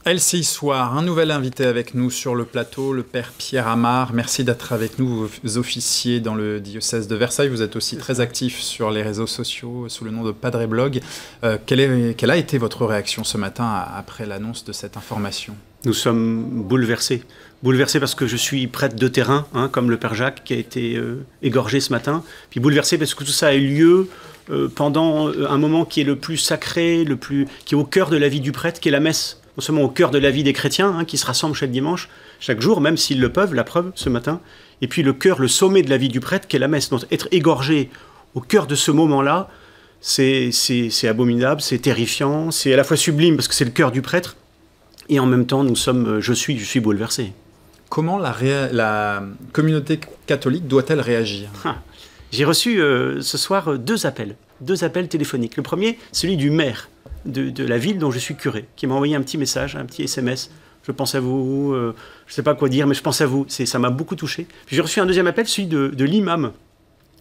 LCI Soir, un nouvel invité avec nous sur le plateau, le père Pierre Amar. Merci d'être avec nous, vous officiez dans le diocèse de Versailles. Vous êtes aussi très actif sur les réseaux sociaux sous le nom de Padre Blog. Quelle a été votre réaction ce matin après l'annonce de cette information ? Nous sommes bouleversés. Bouleversés parce que je suis prêtre de terrain, comme le père Jacques qui a été égorgé ce matin. Puis bouleversés parce que tout ça a eu lieu pendant un moment qui est le plus sacré, qui est au cœur de la vie du prêtre, qui est la messe. Non seulement au cœur de la vie des chrétiens, qui se rassemblent chaque dimanche, chaque jour, même s'ils le peuvent, la preuve, ce matin. Et puis le cœur, le sommet de la vie du prêtre, qui est la messe. Donc être égorgé au cœur de ce moment-là, c'est abominable, c'est terrifiant, c'est à la fois sublime parce que c'est le cœur du prêtre, et en même temps, je suis bouleversé. Comment la communauté catholique doit-elle réagir ? J'ai reçu ce soir deux appels téléphoniques. Le premier, celui du maire de la ville dont je suis curé, qui m'a envoyé un petit message, un petit SMS. Je pense à vous, je ne sais pas quoi dire, mais je pense à vous. Ça m'a beaucoup touché. Puis j'ai reçu un deuxième appel, celui de l'imam,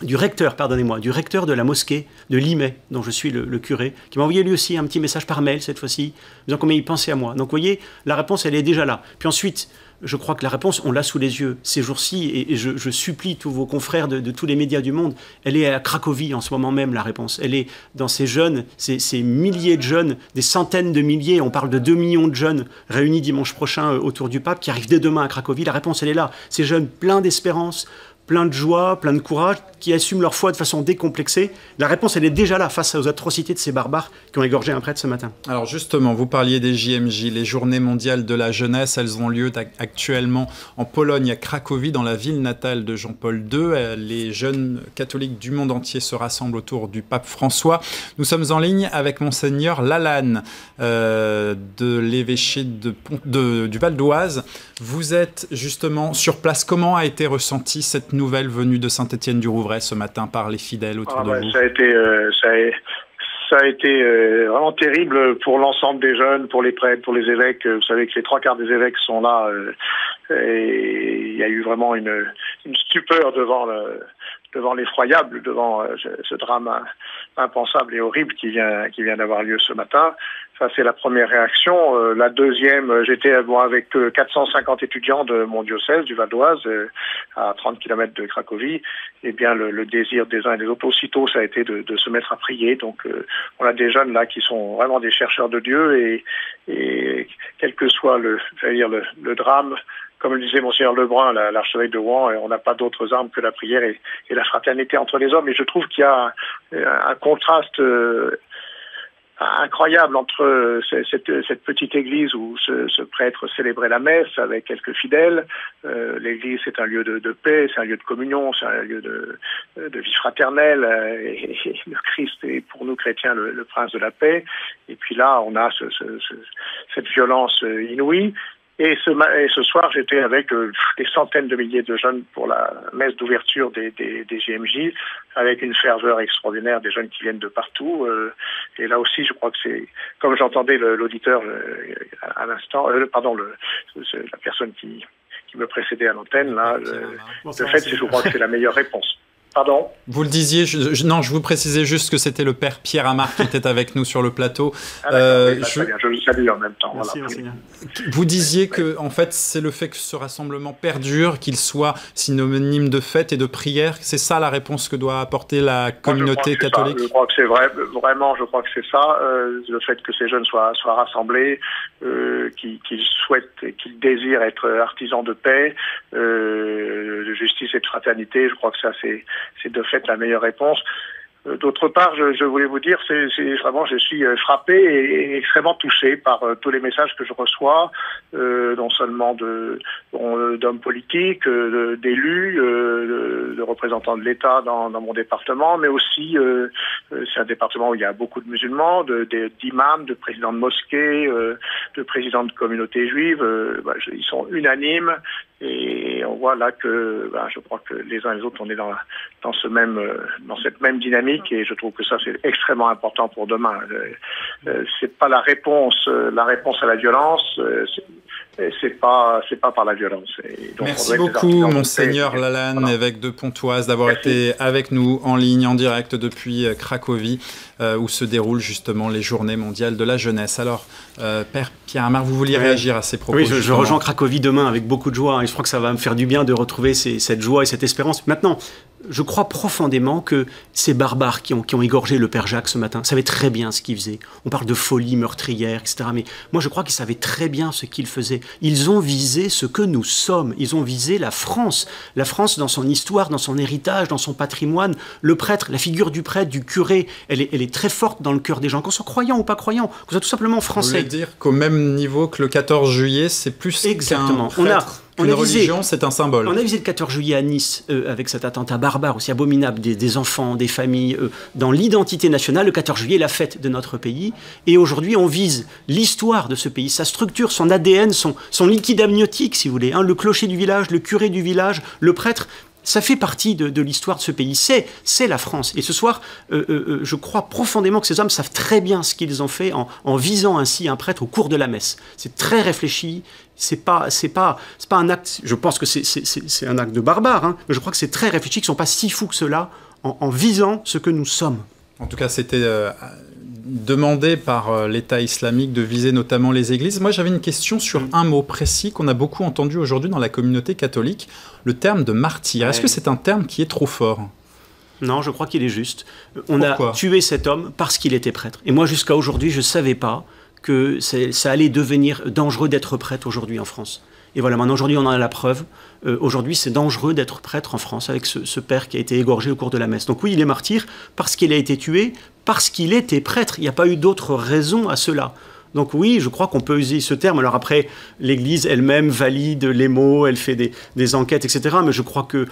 du recteur de la mosquée de Limay, dont je suis le curé, qui m'a envoyé lui aussi un petit message par mail cette fois-ci, disant combien il pensait à moi. Donc vous voyez, la réponse, elle est déjà là. Puis ensuite, je crois que la réponse, on l'a sous les yeux ces jours-ci, et je supplie tous vos confrères de tous les médias du monde, elle est à Cracovie en ce moment même, la réponse. Elle est dans ces jeunes, ces milliers de jeunes, des centaines de milliers, on parle de 2 millions de jeunes réunis dimanche prochain autour du pape, qui arrivent dès demain à Cracovie. La réponse, elle est là. Ces jeunes pleins d'espérance, plein de joie, plein de courage, qui assument leur foi de façon décomplexée. La réponse, elle est déjà là face aux atrocités de ces barbares qui ont égorgé un prêtre ce matin. Alors justement, vous parliez des JMJ, les Journées mondiales de la jeunesse. Elles ont lieu actuellement en Pologne, à Cracovie, dans la ville natale de Jean-Paul II. Les jeunes catholiques du monde entier se rassemblent autour du pape François. Nous sommes en ligne avec Monseigneur Lalanne de l'évêché du Val d'Oise. Vous êtes justement sur place. Comment a été ressentie cette nouvelle venue de Saint-Étienne-du-Rouvray ce matin par les fidèles autour de vous? Ça a été vraiment terrible pour l'ensemble des jeunes, pour les prêtres, pour les évêques. Vous savez que les 3/4 des évêques sont là et il y a eu vraiment une stupeur devant l'effroyable, devant ce drame impensable et horrible qui vient d'avoir lieu ce matin. Ça, c'est la première réaction. La deuxième, j'étais avec 450 étudiants de mon diocèse, du Val d'Oise, à 30 km de Cracovie. Eh bien, le désir des uns et des autres, aussitôt, ça a été de se mettre à prier. Donc, on a des jeunes là qui sont vraiment des chercheurs de Dieu et quel que soit le drame, comme le disait Monseigneur Lebrun, l'archevêque de Rouen, on n'a pas d'autres armes que la prière et la fraternité entre les hommes. Et je trouve qu'il y a un contraste incroyable entre cette petite église où ce prêtre célébrait la messe avec quelques fidèles. L'église, c'est un lieu de paix, c'est un lieu de communion, c'est un lieu de vie fraternelle. Et le Christ est pour nous chrétiens le prince de la paix. Et puis là, on a cette violence inouïe. Et ce soir, j'étais avec des centaines de milliers de jeunes pour la messe d'ouverture des JMJ, avec une ferveur extraordinaire, des jeunes qui viennent de partout. Et là aussi, je crois que c'est, comme j'entendais l'auditeur à l'instant, la personne qui me précédait à l'antenne, là, le fait, je crois que c'est la meilleure réponse. Pardon ? Vous le disiez, je vous précisais juste que c'était le père Pierre Amar qui était avec nous sur le plateau. Je le salue en même temps. Merci, voilà. Vous disiez que, en fait, c'est le fait que ce rassemblement perdure, qu'il soit synonyme de fête et de prière. C'est ça la réponse que doit apporter la communauté catholique. Je crois que c'est vrai. Vraiment, je crois que c'est ça. Le fait que ces jeunes soient rassemblés, qu'ils souhaitent et qu'ils désirent être artisans de paix, de justice et de fraternité. Je crois que ça, c'est de fait la meilleure réponse. D'autre part, je voulais vous dire, c'est vraiment, je suis frappé et extrêmement touché par tous les messages que je reçois, non seulement d'hommes politiques, d'élus, de représentants de l'État dans mon département, mais aussi c'est un département où il y a beaucoup de musulmans, d'imams, de présidents de mosquées, de présidents de communautés juives. Ils sont unanimes. Et on voit là que, je crois que les uns et les autres, on est dans cette même dynamique, et je trouve que ça c'est extrêmement important pour demain. C'est pas la réponse à la violence. c'est pas par la violence. Et donc, merci beaucoup, Monseigneur Lalanne, voilà. Évêque de Pontoise, d'avoir été avec nous en ligne, en direct depuis Cracovie, où se déroulent justement les Journées mondiales de la jeunesse. Alors, Père Pierre-Amar, vous vouliez réagir à ces propos? Oui, je rejoins Cracovie demain avec beaucoup de joie, et je crois que ça va me faire du bien de retrouver cette joie et cette espérance. Maintenant, je crois profondément que ces barbares qui ont égorgé le Père Jacques ce matin savaient très bien ce qu'ils faisaient. On parle de folie meurtrière, etc. Mais moi, je crois qu'ils savaient très bien ce qu'ils faisaient. Ils ont visé ce que nous sommes. Ils ont visé la France. La France dans son histoire, dans son héritage, dans son patrimoine. Le prêtre, la figure du prêtre, du curé, elle est très forte dans le cœur des gens. Qu'on soit croyant ou pas croyant, qu'on soit tout simplement français. Vous voulez dire qu'au même niveau que le 14 juillet, c'est plus exactement. qu'un prêtre. Une religion, c'est un symbole. On a visé le 14 juillet à Nice avec cet attentat barbare aussi abominable des enfants, des familles. Dans l'identité nationale, le 14 juillet est la fête de notre pays. Et aujourd'hui, on vise l'histoire de ce pays, sa structure, son ADN, son liquide amniotique, si vous voulez. Le clocher du village, le curé du village, le prêtre. Ça fait partie de l'histoire de ce pays. C'est la France. Et ce soir, je crois profondément que ces hommes savent très bien ce qu'ils ont fait en visant ainsi un prêtre au cours de la messe. C'est très réfléchi. C'est pas un acte. Je pense que c'est un acte de barbare. Mais je crois que c'est très réfléchi, qu'ils ne sont pas si fous que cela en visant ce que nous sommes. En tout cas, c'était demandé par l'État islamique de viser notamment les églises. Moi, j'avais une question sur un mot précis qu'on a beaucoup entendu aujourd'hui dans la communauté catholique, le terme de martyr. Est-ce que c'est un terme qui est trop fort ? Non, je crois qu'il est juste. On a tué cet homme parce qu'il était prêtre. Et moi, jusqu'à aujourd'hui, je ne savais pas que ça allait devenir dangereux d'être prêtre aujourd'hui en France. Et voilà, maintenant, aujourd'hui, on en a la preuve. Aujourd'hui, c'est dangereux d'être prêtre en France avec ce père qui a été égorgé au cours de la messe. Donc oui, il est martyr parce qu'il a été tué, parce qu'il était prêtre. Il n'y a pas eu d'autre raison à cela. Donc oui, je crois qu'on peut user ce terme. Alors après, l'Église elle-même valide les mots, elle fait des enquêtes, etc. Mais je crois que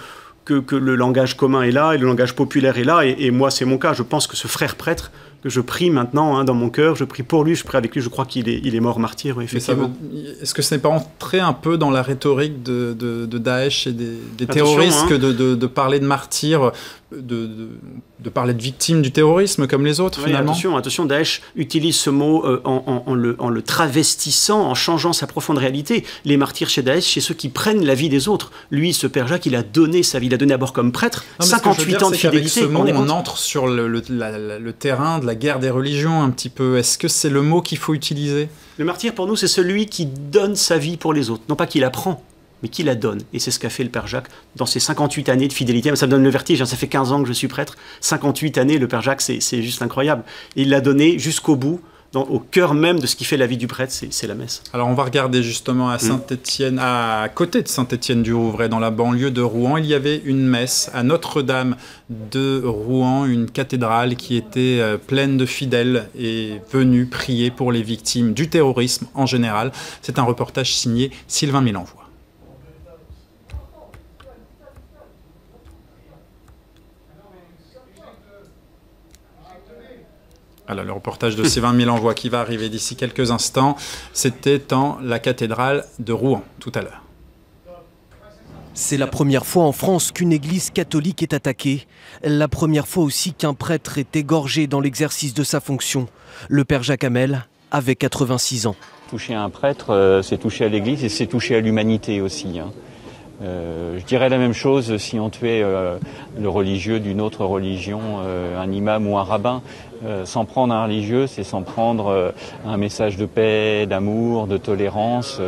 le langage commun est là et le langage populaire est là. Et moi, c'est mon cas. Je pense que ce frère prêtre, que je prie maintenant dans mon cœur, je prie pour lui, je prie avec lui, je crois qu'il est mort martyr, oui, effectivement. Est-ce que ce n'est pas entré un peu dans la rhétorique de Daesh et des terroristes que de parler de martyrs, de parler de victimes du terrorisme comme les autres, finalement? Attention, Daesh utilise ce mot en le travestissant, en changeant sa profonde réalité. Les martyrs chez Daesh, c'est ceux qui prennent la vie des autres. Lui, ce Père Jacques, il a donné sa vie, il a donné d'abord comme prêtre, 58 ans de fidélité. Avec ce mot, on entre sur le terrain de la guerre des religions un petit peu. Est-ce que c'est le mot qu'il faut utiliser? Le martyr, pour nous, c'est celui qui donne sa vie pour les autres. Non pas qu'il la prend, mais qui la donne. Et c'est ce qu'a fait le Père Jacques dans ses 58 années de fidélité. Ça me donne le vertige, ça fait 15 ans que je suis prêtre. 58 années, le Père Jacques, c'est juste incroyable. Et il l'a donné jusqu'au bout, au cœur même de ce qui fait la vie du prêtre, c'est la messe. Alors on va regarder justement à Saint-Étienne, à côté de Saint-Étienne-du-Rouvray, dans la banlieue de Rouen, il y avait une messe à Notre-Dame de Rouen, une cathédrale qui était pleine de fidèles et venus prier pour les victimes du terrorisme en général. C'est un reportage signé Sylvain Mélenvoix. Alors, le reportage de Sylvain Mélenvoix qui va arriver d'ici quelques instants, c'était dans la cathédrale de Rouen, tout à l'heure. C'est la première fois en France qu'une église catholique est attaquée. La première fois aussi qu'un prêtre est égorgé dans l'exercice de sa fonction. Le Père Jacques Hamel avait 86 ans. Toucher un prêtre, c'est toucher à l'église et c'est toucher à l'humanité aussi. Je dirais la même chose si on tuait le religieux d'une autre religion, un imam ou un rabbin. S'en prendre à un religieux, c'est s'en prendre un message de paix, d'amour, de tolérance.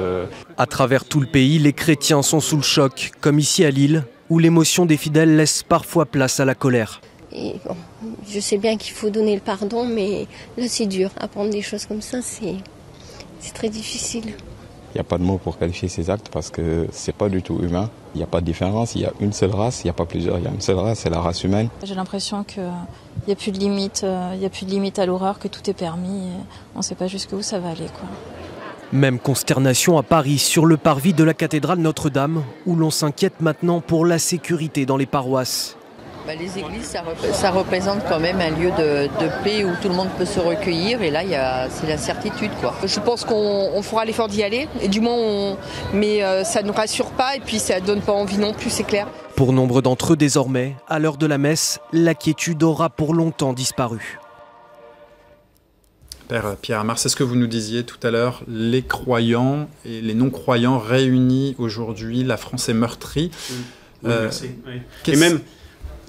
À travers tout le pays, les chrétiens sont sous le choc, comme ici à Lille, où l'émotion des fidèles laisse parfois place à la colère. Et bon, je sais bien qu'il faut donner le pardon, mais là c'est dur. Apprendre des choses comme ça, c'est très difficile. Il n'y a pas de mots pour qualifier ces actes parce que c'est pas du tout humain. Il n'y a pas de différence, il y a une seule race, il n'y a pas plusieurs, il y a une seule race, c'est la race humaine. J'ai l'impression qu'il n'y a plus de limite, à l'horreur, que tout est permis. On ne sait pas jusqu'où ça va aller, quoi. Même consternation à Paris, sur le parvis de la cathédrale Notre-Dame, où l'on s'inquiète maintenant pour la sécurité dans les paroisses. Les églises, ça représente quand même un lieu de paix où tout le monde peut se recueillir. Et là, c'est la certitude, quoi. Je pense qu'on fera l'effort d'y aller. Et du moins, mais ça ne nous rassure pas et puis ça ne donne pas envie non plus, c'est clair. Pour nombre d'entre eux désormais, à l'heure de la messe, la quiétude aura pour longtemps disparu. Père Pierre Amar, c'est ce que vous nous disiez tout à l'heure, les croyants et les non-croyants réunis aujourd'hui, la France est meurtrie. Merci. Et même,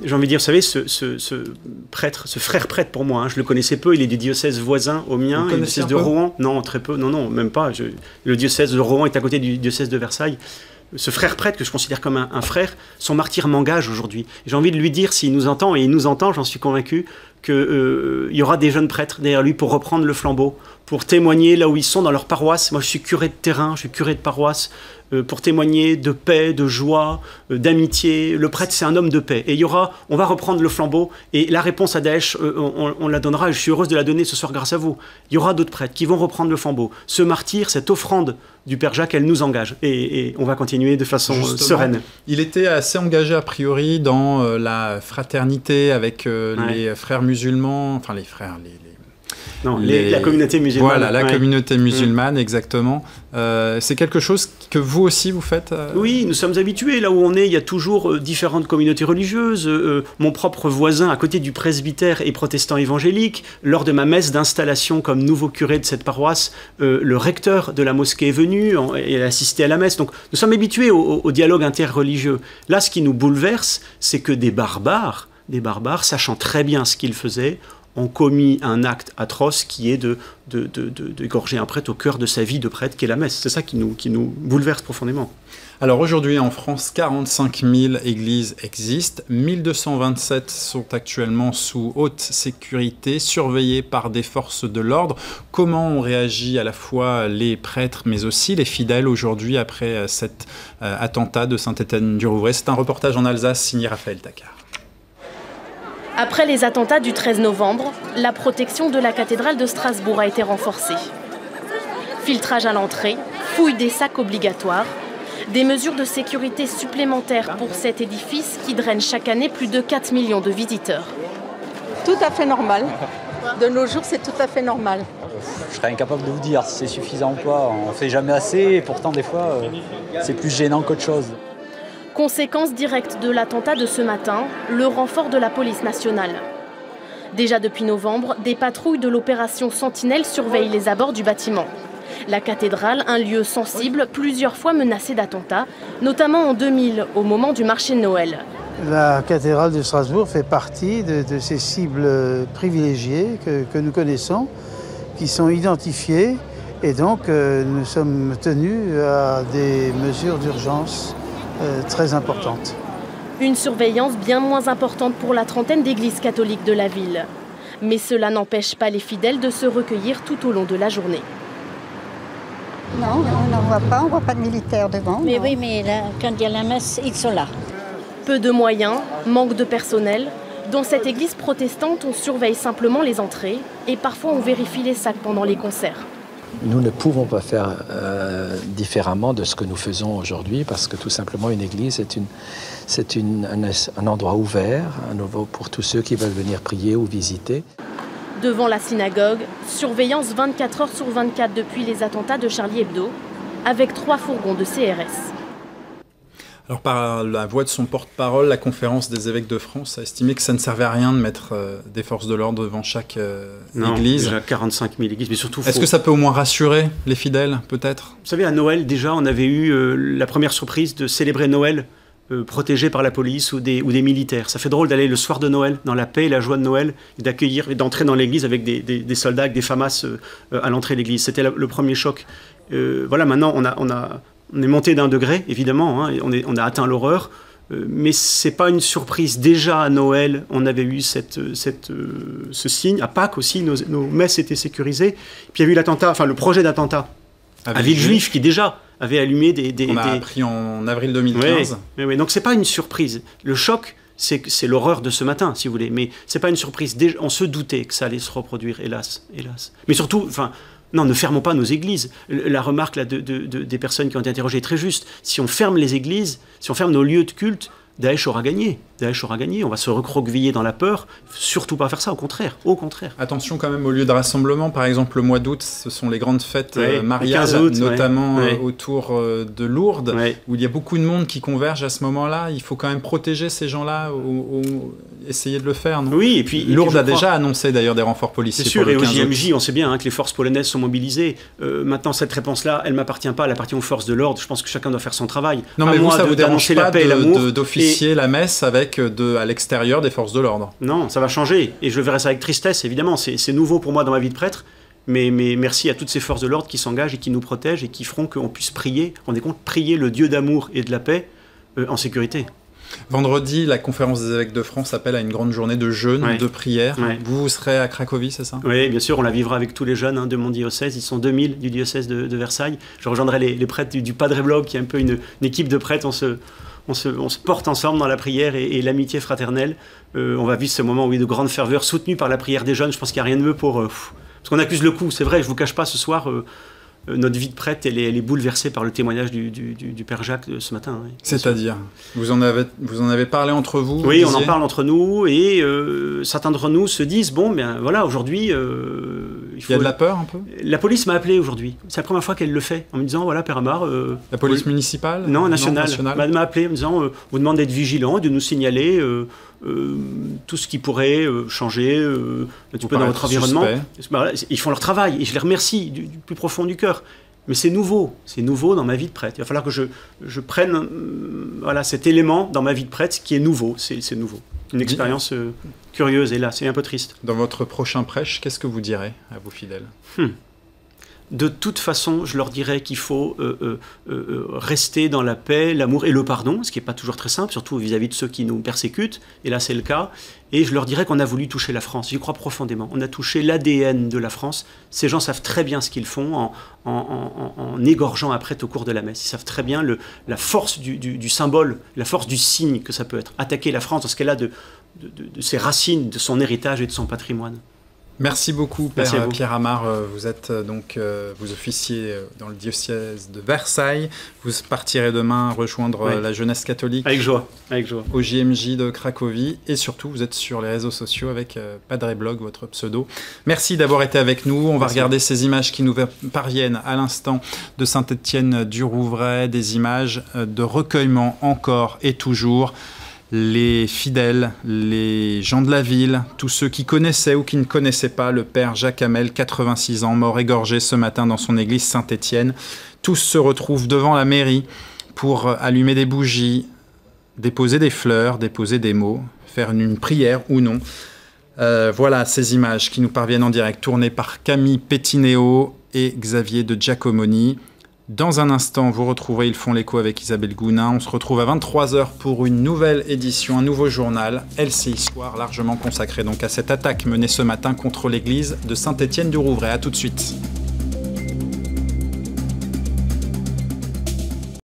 j'ai envie de dire, vous savez, ce prêtre, ce frère prêtre pour moi, je le connaissais peu, il est du diocèse voisin au mien, le diocèse de Rouen. Non, très peu, non, même pas. Le diocèse de Rouen est à côté du diocèse de Versailles. Ce frère prêtre que je considère comme un frère, son martyre m'engage aujourd'hui. J'ai envie de lui dire, s'il nous entend, et il nous entend, j'en suis convaincu, qu'il y aura des jeunes prêtres derrière lui pour reprendre le flambeau, pour témoigner là où ils sont dans leur paroisse. Moi, je suis curé de terrain, je suis curé de paroisse, pour témoigner de paix, de joie, d'amitié. Le prêtre, c'est un homme de paix. Et on va reprendre le flambeau, et la réponse à Daesh, on la donnera, et je suis heureuse de la donner ce soir grâce à vous. Il y aura d'autres prêtres qui vont reprendre le flambeau. Ce martyr, cette offrande du Père Jacques, elle nous engage, et on va continuer de façon sereine. Il était assez engagé a priori dans la fraternité avec les frères musulmans, enfin les frères, la communauté musulmane. Voilà, la communauté musulmane, exactement. C'est quelque chose que vous aussi vous faites Oui, nous sommes habitués. Là où on est, il y a toujours différentes communautés religieuses. Mon propre voisin, à côté du presbytère, est protestant évangélique. Lors de ma messe d'installation comme nouveau curé de cette paroisse, le recteur de la mosquée est venu et a assisté à la messe. Donc nous sommes habitués au dialogue interreligieux. Là, ce qui nous bouleverse, c'est que des barbares, sachant très bien ce qu'ils faisaient, ont commis un acte atroce qui est d'égorger un prêtre au cœur de sa vie de prêtre, qui est la messe. C'est ça qui nous bouleverse profondément. Alors aujourd'hui en France, 45 000 églises existent, 1227 sont actuellement sous haute sécurité, surveillées par des forces de l'ordre. Comment ont réagi à la fois les prêtres mais aussi les fidèles aujourd'hui après cet attentat de Saint-Étienne-du-Rouvray? C'est un reportage en Alsace signé Raphaël Tacquart. Après les attentats du 13 novembre, la protection de la cathédrale de Strasbourg a été renforcée. Filtrage à l'entrée, fouille des sacs obligatoires, des mesures de sécurité supplémentaires pour cet édifice qui draine chaque année plus de 4 millions de visiteurs. Tout à fait normal. De nos jours, c'est tout à fait normal. Je serais incapable de vous dire si c'est suffisant ou pas. On ne fait jamais assez et pourtant des fois, c'est plus gênant qu'autre chose. Conséquence directe de l'attentat de ce matin, le renfort de la police nationale. Déjà depuis novembre, des patrouilles de l'opération Sentinelle surveillent les abords du bâtiment. La cathédrale, un lieu sensible, plusieurs fois menacé d'attentats, notamment en 2000, au moment du marché de Noël. La cathédrale de Strasbourg fait partie de ces cibles privilégiées que nous connaissons, qui sont identifiées, et donc nous sommes tenus à des mesures d'urgence très importante. Une surveillance bien moins importante pour la trentaine d'églises catholiques de la ville. Mais cela n'empêche pas les fidèles de se recueillir tout au long de la journée. Non, on n'en voit pas, on ne voit pas de militaires devant. Mais non. oui, mais là, quand il y a la messe, ils sont là. Peu de moyens, manque de personnel. Dans cette église protestante, on surveille simplement les entrées et parfois on vérifie les sacs pendant les concerts. Nous ne pouvons pas faire différemment de ce que nous faisons aujourd'hui parce que tout simplement une église c'est un endroit ouvert à nouveau pour tous ceux qui veulent venir prier ou visiter. Devant la synagogue, surveillance 24 heures sur 24 depuis les attentats de Charlie Hebdo, avec 3 fourgons de CRS. Alors par la voix de son porte-parole, la conférence des évêques de France a estimé que ça ne servait à rien de mettre des forces de l'ordre devant chaque église. Déjà 45 000 églises, mais surtout... Est-ce que ça peut au moins rassurer les fidèles, peut-être? Vous savez, à Noël, déjà, on avait eu la première surprise de célébrer Noël protégé par la police ou des militaires. Ça fait drôle d'aller le soir de Noël, dans la paix et la joie de Noël, et d'accueillir et d'entrer dans l'église avec des soldats, avec des FAMAS à l'entrée de l'église. C'était le premier choc. Voilà, maintenant, on est monté d'un degré, évidemment, hein, on a atteint l'horreur, mais ce n'est pas une surprise. Déjà à Noël, on avait eu ce signe. À Pâques aussi, nos messes étaient sécurisées. Puis il y a eu l'attentat, enfin le projet d'attentat à Villejuif qui déjà avait allumé On a appris en avril 2015. Oui, donc ce n'est pas une surprise. Le choc, c'est l'horreur de ce matin, si vous voulez. Mais ce n'est pas une surprise. Déjà, on se doutait que ça allait se reproduire, hélas. Mais surtout, non, ne fermons pas nos églises. La remarque là, des personnes qui ont été interrogées est très juste. Si on ferme les églises, si on ferme nos lieux de culte, Daesh aura gagné. On va se recroqueviller dans la peur. Surtout pas faire ça, au contraire. Attention quand même aux lieux de rassemblement. Par exemple, le mois d'août, ce sont les grandes fêtes mariales, notamment autour de Lourdes, où il y a beaucoup de monde qui converge à ce moment-là. Il faut quand même protéger ces gens-là. essayer de le faire, non? Oui, et puis... Lourdes a déjà annoncé d'ailleurs des renforts policiers. C'est sûr, pour le et au 15 août. JMJ, on sait bien que les forces polonaises sont mobilisées. Maintenant, cette réponse-là, elle ne m'appartient pas, elle appartient aux forces de l'ordre. Je pense que chacun doit faire son travail. Non, mais vous, ça vous dérange pas d'officier la messe avec à l'extérieur des forces de l'ordre? Non, ça va changer, et je verrai ça avec tristesse, évidemment. C'est nouveau pour moi dans ma vie de prêtre. Mais merci à toutes ces forces de l'ordre qui s'engagent et qui nous protègent et qui feront qu'on puisse prier, on est compte, prier le Dieu d'amour et de la paix en sécurité. Vendredi, la conférence des évêques de France appelle à une grande journée de jeûne, de prière. Vous serez à Cracovie, c'est ça? Oui, bien sûr, on la vivra avec tous les jeunes de mon diocèse. Ils sont 2000 du diocèse de Versailles. Je rejoindrai les prêtres du Padre Blog, qui est un peu une équipe de prêtres. On se porte ensemble dans la prière et l'amitié fraternelle. On va vivre ce moment de grande ferveur, soutenu par la prière des jeunes. Je pense qu'il n'y a rien de mieux pour... Parce qu'on accuse le coup, c'est vrai, je ne vous cache pas, ce soir, notre vie de prêtre, elle est bouleversée par le témoignage du Père Jacques ce matin. Oui, c'est-à-dire, vous en avez parlé entre vous? Oui, on en parle entre nous, et certains d'entre nous se disent, bon, ben voilà, aujourd'hui... il y a de la peur un peu? La police m'a appelé aujourd'hui. C'est la première fois qu'elle le fait, en me disant, voilà, Père Amar... la police municipale? Non, nationale. M'a appelé en me disant, vous demande d'être vigilant, de nous signaler... tout ce qui pourrait changer un petit peu dans votre environnement. Ils font leur travail et je les remercie du plus profond du cœur. Mais c'est nouveau dans ma vie de prêtre. Il va falloir que je prenne cet élément dans ma vie de prêtre qui est nouveau. C'est nouveau. Une expérience curieuse et là, c'est un peu triste. Dans votre prochain prêche, qu'est-ce que vous direz à vos fidèles? De toute façon, je leur dirais qu'il faut rester dans la paix, l'amour et le pardon, ce qui n'est pas toujours très simple, surtout vis-à-vis de ceux qui nous persécutent, et là c'est le cas. Et je leur dirais qu'on a voulu toucher la France, j'y crois profondément. On a touché l'ADN de la France. Ces gens savent très bien ce qu'ils font en égorgeant après au cours de la messe. Ils savent très bien la force du symbole, la force du signe que ça peut être. Attaquer la France dans ce qu'elle a de ses racines, de son héritage et de son patrimoine. Merci beaucoup, Père Pierre Amar. Vous êtes vous officiez dans le diocèse de Versailles. Vous partirez demain rejoindre la jeunesse catholique. Avec joie. Au JMJ de Cracovie. Et surtout, vous êtes sur les réseaux sociaux avec Padre Blog, votre pseudo. Merci d'avoir été avec nous. On va regarder ces images qui nous parviennent à l'instant de Saint-Étienne-du-Rouvray, des images de recueillement encore et toujours. Les fidèles, les gens de la ville, tous ceux qui connaissaient ou qui ne connaissaient pas le Père Jacques Hamel, 86 ans, mort égorgé ce matin dans son église Saint-Étienne. Tous se retrouvent devant la mairie pour allumer des bougies, déposer des fleurs, déposer des mots, faire une prière ou non. Voilà ces images qui nous parviennent en direct, tournées par Camille Pettineo et Xavier de Giacomoni. Dans un instant, vous retrouverez Ils font l'écho avec Isabelle Gounin. On se retrouve à 23 h pour une nouvelle édition, un nouveau journal, LCI Soir, largement consacré donc à cette attaque menée ce matin contre l'église de Saint-Étienne-du-Rouvray. A tout de suite.